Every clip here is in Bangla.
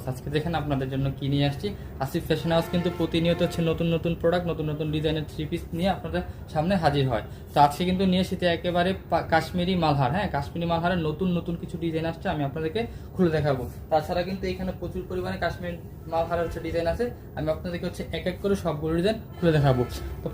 আজকে দেখেন আপনাদের জন্য কি নিয়ে আসছি। আসিফ ফ্যাশন হাউস কিন্তু প্রতিনিয়ত হচ্ছে নতুন নতুন প্রোডাক্ট, নতুন নতুন ডিজাইনের থ্রি পিস নিয়ে আপনাদের সামনে হাজির হয়। তো আজকে কিন্তু নিয়ে এসেছে একেবারে কাশ্মীরি মালহার। হ্যাঁ, কাশ্মীরি মালহারের নতুন নতুন কিছু ডিজাইন আসছে, আমি আপনাদেরকে খুলে দেখাবো। তাছাড়া কিন্তু এখানে প্রচুর পরিমাণে কাশ্মীর মালহারের হচ্ছে ডিজাইন আছে, আমি আপনাদেরকে হচ্ছে এক এক করে সবগুলো ডিজাইন খুলে দেখাবো। তো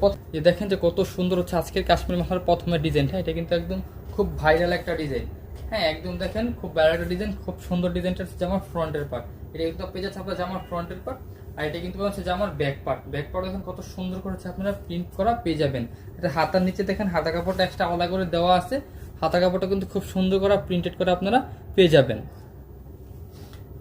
দেখেন যে কত সুন্দর হচ্ছে আজকের কাশ্মীর মালহার প্রথমের ডিজাইনটা। এটা কিন্তু একদম খুব ভাইরাল একটা ডিজাইন। হ্যাঁ, একদম দেখেন খুব ভাইরাল একটা ডিজাইন, খুব সুন্দর ডিজাইনটা হচ্ছে জামার ফ্রন্টের পার্ট। এটা কিন্তু পেয়ে যাচ্ছে আপনার জামার ফ্রন্টের পার্ট, আর এটা কিন্তু হচ্ছে জামার ব্যাক পার্ট। ব্যাক পার্ট দেখেন কত সুন্দর করে হচ্ছে আপনারা প্রিন্ট করা পেয়ে যাবেন। এটা হাতার নিচে দেখেন হাতা কাপড়টা এক্সট্রা আলাদা করে দেওয়া আছে, হাতা কাপড়টা কিন্তু খুব সুন্দর করে প্রিন্টেড করে আপনারা পেয়ে যাবেন।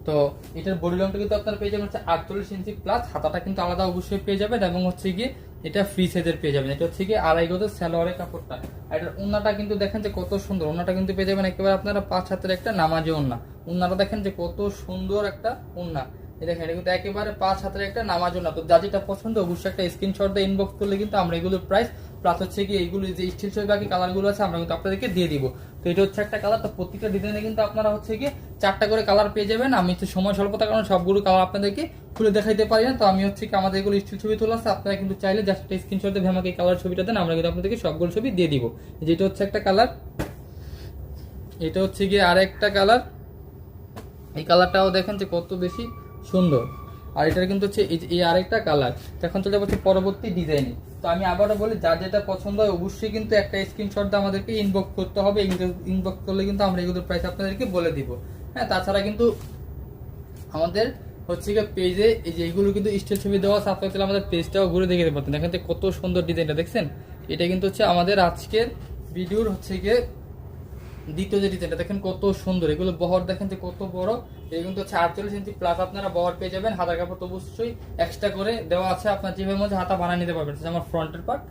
তো এটার বডি লংটা কিন্তু আপনারা পেয়ে যাবেন হচ্ছে 48 ইঞ্চি প্লাস, হাতাটা কিন্তু আলাদা অবশ্যই পেয়ে যাবেন, এবং হচ্ছে গিয়ে এটা ফ্রি সাইজের পেয়ে যাবেন। এটা হচ্ছে গিয়ে আড়াই গজের সালোয়ারের কাপড়টা। আর এটার ওন্নাটা কিন্তু দেখেন যে কত সুন্দর, ওন্নাটা কিন্তু পেয়ে যাবেন একেবারে আপনারা 5 হাতের একটা নামাজি ওন্না। ওন্নাটা দেখেন যে কত সুন্দর একটা ওন্না। দেখেন এটা কিন্তু একেবারে 5 হাতের একটা নামাজ ওন্না। তো যার যেটা পছন্দ অবশ্যই একটা স্ক্রিনশট দিয়ে ইনবক্স করলে কিন্তু আমরা এগুলোর প্রাইস প্লাস হচ্ছে কি এইগুলো যে স্টিল ছবি বাকি কালারগুলো আছে আমরা কিন্তু আপনাদেরকে দিয়ে দিব। তো এটা হচ্ছে একটা কালার। তো প্রত্যেকটা ডিজাইনে কিন্তু আপনারা হচ্ছে কি 4টা করে কালার পেয়ে যাবেন। আমি হচ্ছে সময় স্বল্পতার কারণে সবগুলো কালার আপনাদেরকে খুলে দেখাইতে পারি না। তো আমি হচ্ছে কি আমাদের এগুলো স্টিল ছবি তোলা আছে, আপনারা কিন্তু চাইলে জাস্ট একটা স্ক্রিনশট দিয়ে আমাকে এই কালার ছবিটা দেন, আমরা কিন্তু আপনাদেরকে সবগুলো ছবি দিয়ে দিব। যেটা হচ্ছে একটা কালার, এটা হচ্ছে গিয়ে আরেকটা কালার। এই কালারটাও দেখেন যে কত বেশি সুন্দর। আর এটার কিন্তু হচ্ছে এই আরেকটা কালার। এখন চলে যাচ্ছে পরবর্তী ডিজাইনে। তো আমি আবারও বলি, যার যেটা পছন্দ হয় অবশ্যই কিন্তু একটা স্ক্রিনশট দিয়ে আমাদেরকে ইনবক্স করতে হবে। ইনবক্স করলে কিন্তু আমরা এগুলোর প্রাইস আপনাদেরকে বলে দিব। হ্যাঁ, তাছাড়া কিন্তু আমাদের হচ্ছে গিয়ে পেজে এই যে এইগুলো কিন্তু স্টিল ছবি দেওয়া আছে, আপনারা চাইলে আমাদের পেজটাও ঘুরে দেখে দিতে পারতেন। দেখেন যে কত সুন্দর ডিজাইনটা দেখছেন। এটা কিন্তু হচ্ছে আমাদের আজকের ভিডিওর হচ্ছে গিয়ে দ্বিতীয় যে ডিজাইনটা দেখেন কত সুন্দর। এগুলো বহর দেখেন যে কত বড়। এটা কিন্তু হচ্ছে 48 ইঞ্চি প্লাস আপনারা বহর পেয়ে যাবেন। হাতার কাপড় তো অবশ্যই এক্সট্রা করে দেওয়া আছে, আপনার যেভাবে মধ্যে হাতা বানিয়ে নিতে পারবেন। আমার ফ্রন্টের পার্ট,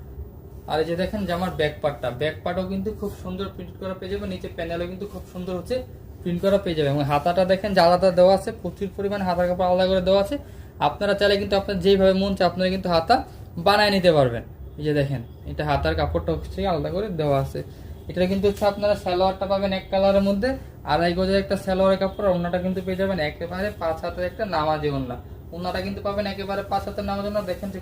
আর এই যে দেখেন যে আমার ব্যাক পার্টটা, ব্যাক পার্টও কিন্তু খুব সুন্দর প্রিন্ট করা পেয়ে যাবেন। নিচে প্যানেলও কিন্তু খুব সুন্দর হচ্ছে প্রিন্ট করা পেয়ে যাবে, এবং হাতাটা দেখেন যে আলাদা দেওয়া আছে, প্রচুর পরিমাণে হাতার কাপড় আলাদা করে দেওয়া আছে। আপনারা চাইলে কিন্তু আপনার যেভাবে মন চায় আপনারা কিন্তু হাতা বানায় নিতে পারবেন। এই যে দেখেন এটা হাতার কাপড়টা হচ্ছে আলাদা করে দেওয়া আছে। এটা কিন্তু হচ্ছে আপনারা সালোয়ারটা পাবেন এক কালারের মধ্যে, আড়াই গজের একটা সালোয়ারের কাপড়। আর ওন্নাটা কিন্তু পেয়ে যাবেন একেবারে 5 হাতের একটা নামাজি ওন্না। ওন্নাটা কিন্তু পাবেন একেবারে 5 হাতের নামাজি ওন্না। দেখেন যে